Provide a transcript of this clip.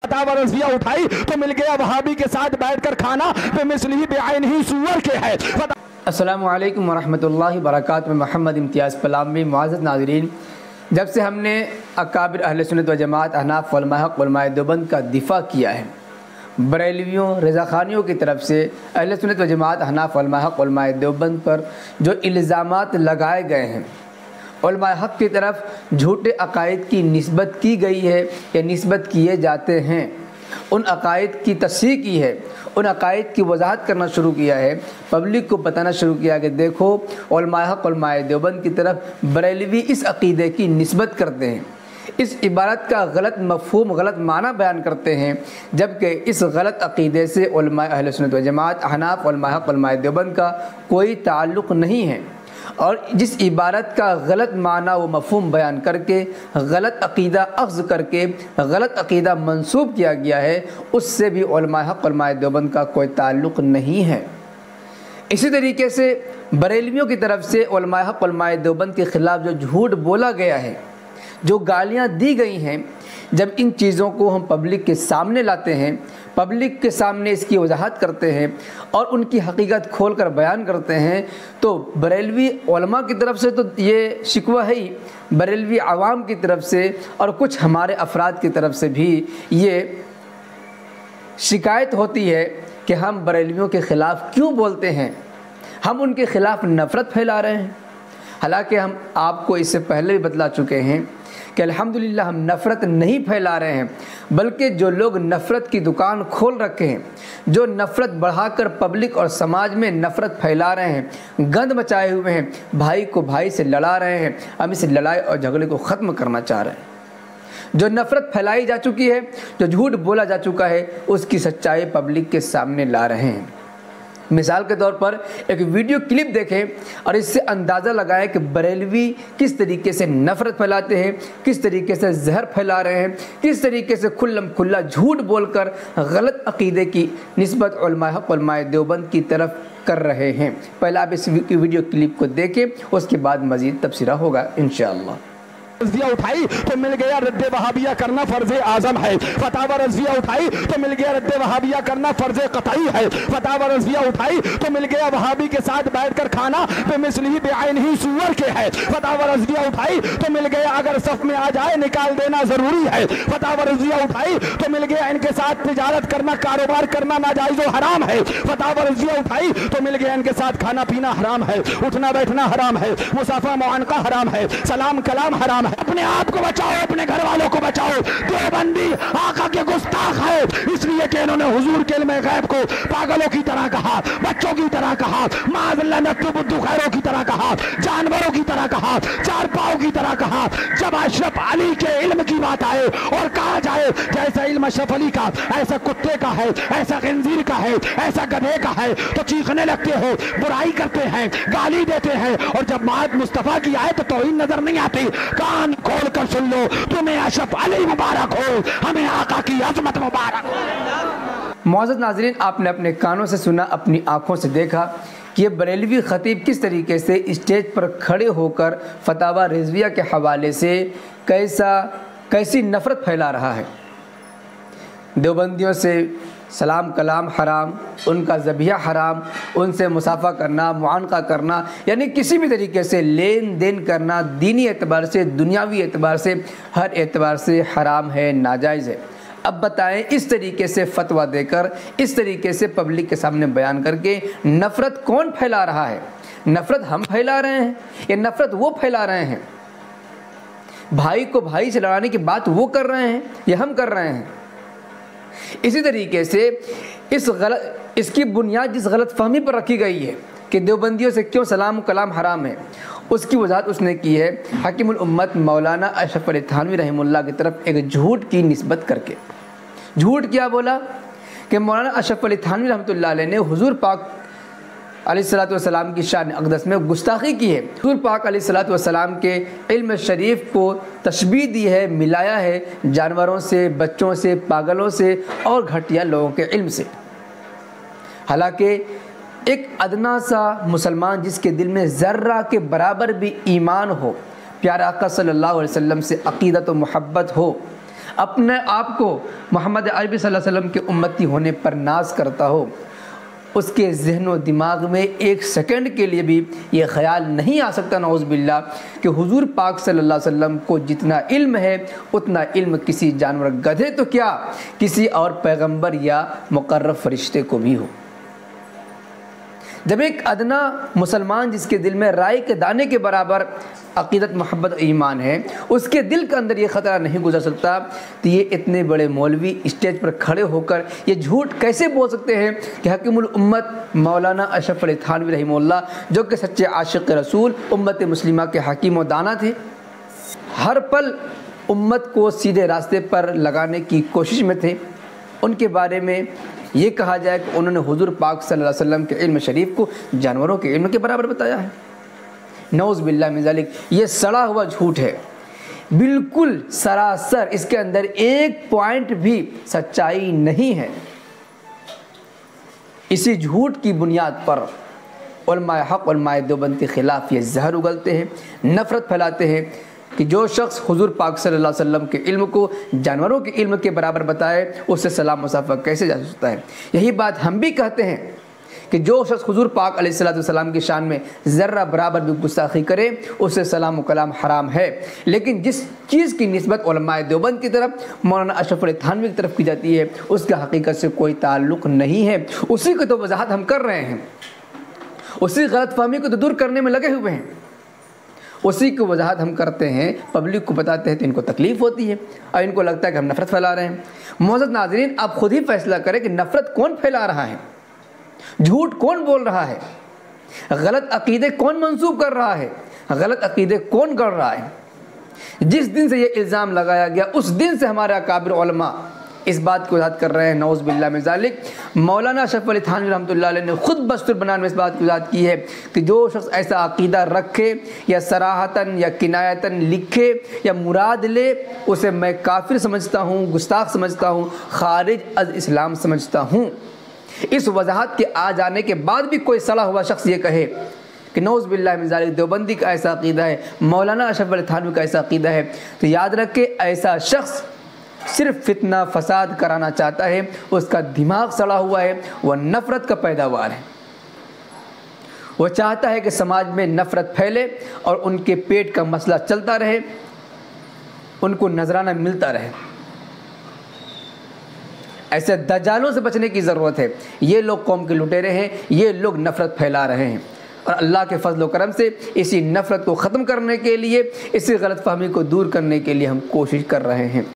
फतावा रज़विया उठाई तो मिल गया वहाबी के साथ बैठकर खाना बेमिस्लिही बेआइनिही सूअर के है। अस्सलामु अलैकुम वरहमतुल्लाहि वबरकातुहू। मोहम्मद इम्तियाज़ पलामी। मुअज़्ज़ज़ नाज़रीन, जब से हमने अकाबिर अहले सुन्नत व जमात अहनाफ उलमा हक़ उलमाए देवबंद का दिफ़ा किया है, बरेलवियों रज़ाख़ानियों की तरफ से अहले सुन्नत व जमात अहनाफ उलमा हक़ उलमाए देवबंद पर जो इल्ज़ामात लगाए गए हैं, उलमाए हक़ की तरफ झूठे अक़ाइद की निस्बत की गई है या निस्बत किए जाते हैं, उन अक़ाइद की तस्हीह की है, उन अक़ाइद की वज़ाहत करना शुरू किया है, पब्लिक को बताना शुरू किया कि देखो उलमाए हक़ उलमाए देवबंद की तरफ बरेलवी इस अक़ीदे की निस्बत करते हैं, इस इबारत का गलत मफ़हूम गलत माना बयान करते हैं, जबकि इस गलत अक़ीदे से उलमाए अहले सुन्नत व जमात अहनाफ उलमा हक़ उलमाए देवबंद का कोई ताल्लुक़ नहीं है। और जिस इबारत का गलत माना व मफ़हूम बयान करके गलत अक़ीदा अख़ज़ करके गलत अक़ीदा मंसूब किया गया है, उससे भी उलमाए हक़ उलमाए देवबंद का कोई ताल्लुक़ नहीं है। इसी तरीके से बरेलवियों की तरफ से उलमाए हक़ उलमाए देवबंद के ख़िलाफ़ जो झूठ बोला गया है, जो गालियाँ दी गई हैं, जब इन चीज़ों को हम पब्लिक के सामने लाते हैं, पब्लिक के सामने इसकी वजाहत करते हैं और उनकी हकीकत खोल कर बयान करते हैं, तो बरेलवी उलमा की तरफ से तो ये शिकवा है ही, बरेलवी आवाम की तरफ से और कुछ हमारे अफराद की तरफ से भी ये शिकायत होती है कि हम बरेलवियों के ख़िलाफ़ क्यों बोलते हैं, हम उनके ख़िलाफ़ नफ़रत फैला रहे हैं। हालांकि हम आपको इससे पहले भी बतला चुके हैं कि अल्हम्दुलिल्लाह हम नफ़रत नहीं फैला रहे हैं, बल्कि जो लोग नफ़रत की दुकान खोल रखे हैं, जो नफ़रत बढ़ाकर पब्लिक और समाज में नफ़रत फैला रहे हैं, गंद मचाए हुए हैं, भाई को भाई से लड़ा रहे हैं, हम इस लड़ाई और झगड़े को ख़त्म करना चाह रहे हैं। जो नफ़रत फैलाई जा चुकी है, जो झूठ बोला जा चुका है, उसकी सच्चाई पब्लिक के सामने ला रहे हैं। मिसाल के तौर पर एक वीडियो क्लिप देखें और इससे अंदाज़ा लगाएं कि बरेलवी किस तरीके से नफ़रत फैलाते हैं, किस तरीके से जहर फैला रहे हैं, किस तरीके से खुल्लम खुल्ला झूठ बोलकर गलत अक़ीदे की निस्बत उलमाए हक़ उलमाए देवबंद की तरफ कर रहे हैं। पहले आप इस वीडियो क्लिप को देखें, उसके बाद मज़ीद तबसरा होगा इंशाअल्लाह। रज़विया उठाई तो मिल गया रद्द वहाबिया करना फर्ज आज़म है। फतावा रज़विया उठाई तो मिल गया रद्द वहाबिया करना फर्ज क़तई है। फतावा रज़विया उठाई तो मिल गया वहाबी के साथ बैठकर खाना बेमिस्लिही बेआइनिही सूअर के है। फतावा रज़विया उठाई तो मिल गया अगर सफ़ में आ जाए निकाल देना ज़रूरी है। फतावा रज़विया उठाई तो मिल गया इनके साथ तिजारत करना कारोबार करना नाजायज़ व हराम है। फतावा रज़विया उठाई तो मिल गया इनके साथ खाना पीना हराम है, उठना बैठना हराम है, मुसाफा मुआनका हराम है, सलाम कलाम हराम है। अपने आप को बचाओ, अपने घर वालों को बचाओ। देवबंदी आका के गुस्ताख है, इसलिए कि इन्होंने हुजूर के इल्म गैब को पागलों की तरह कहा, बच्चों की तरह कहा, माज़ल्ला नक्तु बुद्दु खैरों की तरह कहा, जानवरों की तरह कहा, चार पाँव की तरह कहा। जब अशरफ अली के इल्म की बात आए और कहा जाए जैसा इल्म अशरफ अली का ऐसा कुत्ते का है, ऐसा खंजीर का है, ऐसा गधे का है, तो चीखने लगते हो, बुराई करते हैं, गाली देते हैं। और जब बात मुस्तफ़ा की आए तो तौहीन नजर नहीं आती। कान खोल कर सुन लो, तुम्हें अशरफ अली मुबारक हो, हमें आका की अज़मत मुबारक हो। मुअज़्ज़ज़ नाज़रीन, आपने अपने कानों से सुना, अपनी आँखों से देखा कि ये बरेलवी ख़तीब किस तरीके से स्टेज पर खड़े होकर फतावा रज़विया के हवाले से कैसी नफ़रत फैला रहा है। देवबंदियों से सलाम कलाम हराम, उनका ज़बिया हराम, उनसे मुसाफ़ा करना मुआनका करना, यानी किसी भी तरीके से लेन देन करना दीनी एतबार से दुनियावी एतबार से हर एतबार से हराम है, नाजायज़ है। अब बताएं, इस तरीके से फ़तवा देकर इस तरीके से पब्लिक के सामने बयान करके नफ़रत कौन फैला रहा है? नफ़रत हम फैला रहे हैं या नफ़रत वो फैला रहे हैं? भाई को भाई से लड़ाने की बात वो कर रहे हैं या हम कर रहे हैं? इसी तरीके से इसकी बुनियाद जिस गलत फहमी पर रखी गई है कि देवबंदियों से क्यों सलाम कलाम हराम है, उसकी वजाहत उसने की है हकीमुल उम्मत मौलाना अशरफ अली थानवी रहमुल्लाह की तरफ एक झूठ की निस्बत करके। झूठ क्या बोला कि मौलाना अशरफ अली थानवी रहमतुल्लाह अलैह ने हुजूर पाक अलैहिस्सलातु वस्सलाम की शान अक़दस में गुस्ताखी की है। हुजूर पाक अलैहिस्सलातु वस्सलाम के इल्म शरीफ को तशबीह दी है, मिलाया है जानवरों से, बच्चों से, पागलों से और घटिया लोगों के इल्म से। हालांकि एक अदना सा मुसलमान जिसके दिल में ज़र्रा के बराबर भी ईमान हो, प्यारा आका सल्लल्लाहु अलैहि वसल्लम से अक़ीदत व मोहब्बत हो, اپنے آپ کو محمد عربی صلی اللہ علیہ وسلم کے امتی ہونے پر ناز کرتا ہو، اس کے ذہن و دماغ میں ایک سیکنڈ کے لیے بھی یہ خیال نہیں آ سکتا نعوذ باللہ کہ حضور پاک صلی اللہ علیہ وسلم کو جتنا علم ہے اتنا علم کسی جانور گدھے تو کیا کسی اور پیغمبر یا مقرب فرشتے کو بھی ہو۔ جب ایک ادنا مسلمان جس کے دل میں رائے کے دانے کے برابر عقیدت، محبت، ایمان ہے، اس کے دل کے اندر یہ خطرہ نہیں گزر سکتا تو یہ اتنے بڑے مولوی اسٹیج پر کھڑے ہو کر یہ جھوٹ کیسے بول سکتے ہیں کہ حکیم الامت مولانا اشرف علی تھانوی رحمہ اللہ جو کہ سچے عاشق رسول، امت مسلمہ کے حکیم و دانا تھے، ہر پل امت کو سیدھے راستے پر لگانے کی کوشش میں تھے، ان کے بارے میں یہ کہا جائے کہ انہوں نے حضور پاک صلی اللہ علیہ وسلم کے علم شریف کو جانوروں کے علم کے برابر بتایا ہے؟ نعوذ باللہ من ذالک، یہ سڑا ہوا جھوٹ ہے، بالکل سراسر، اس کے اندر ایک پوائنٹ بھی سچائی نہیں ہے۔ اسی جھوٹ کی بنیاد پر علماء حق، علماء دیوبند کے خلاف یہ زہر اگلتے ہیں، نفرت پھیلاتے ہیں کہ جو شخص حضور پاک صلی اللہ علیہ وسلم کے علم کو جانوروں کے علم کے برابر بتائے اس سے سلام مصافحہ کیسے جا سکتا ہے۔ یہی بات ہم بھی کہتے ہیں کہ جو شخص حضور پاک علیہ السلام کی شان میں ذرہ برابر بھی گستاخی کرے اس سے سلام و کلام حرام ہے، لیکن جس چیز کی نسبت علماء دیوبند کی طرف، مولانا اشرف علی تھانوی کی طرف کی جاتی ہے، اس کا حقیقت سے کوئی تعلق نہیں ہے۔ اسی کو تو وضاحت ہم کر رہے ہیں، اسی غلط فہمی کو تو دور کرنے میں لگے ہوئے ہیں، اسی کی وضاحت ہم کرتے ہیں، پبلک کو بتاتے ہیں تو ان کو تکلیف ہوتی ہے اور ان کو لگتا ہے کہ ہم نفرت پھیلا رہے ہیں۔ معزز ناظرین، آپ خود ہی فیصلہ کریں کہ نفرت کون پھیلا رہا ہے، جھوٹ کون بول رہا ہے، غلط عقیدے کون منسوب کر رہا ہے، غلط عقیدے کون گڑھ رہا ہے۔ جس دن سے یہ الزام لگایا گیا اس دن سے ہمارے اکابر علماء اس بات کو وضاحت کر رہے ہیں، نعوذ باللہ من ذالک۔ مولانا اشرف علی تھانوی رحمۃ اللہ علیہ نے خود بستر بیان میں اس بات کی وضاحت کی ہے کہ جو شخص ایسا عقیدہ رکھے یا صراحتاً یا کنایتاً لکھے یا مراد لے اسے میں کافر سمجھتا ہوں، گستاخ سمجھتا ہوں، خارج از اسلام سمجھتا ہوں۔ اس وضاحت کے آ جانے کے بعد بھی کوئی سڑا ہوا شخص یہ کہے کہ نعوذ باللہ من ذالک دیوبندی کا ایسا عقیدہ ہے، مولانا اشرف علی تھانوی کا ایسا عقیدہ ہے، تو یاد رکھے ایسا شخص صرف فتنہ فساد کرانا چاہتا ہے، اس کا دماغ سڑا ہوا ہے، وہ نفرت کا پیداوار ہے، وہ چاہتا ہے کہ سماج میں نفرت پھیلے اور ان کے پیٹ کا مسئلہ چلتا رہے، ان کو نذرانہ ملتا رہے۔ ایسے دجالوں سے بچنے کی ضرورت ہے، یہ لوگ قوم کے لٹیرے ہیں، یہ لوگ نفرت پھیلا رہے ہیں، اور اللہ کے فضل و کرم سے اسی نفرت کو ختم کرنے کے لیے، اسی غلط فہمی کو دور کرنے کے لیے ہم کوشش کر رہے ہیں۔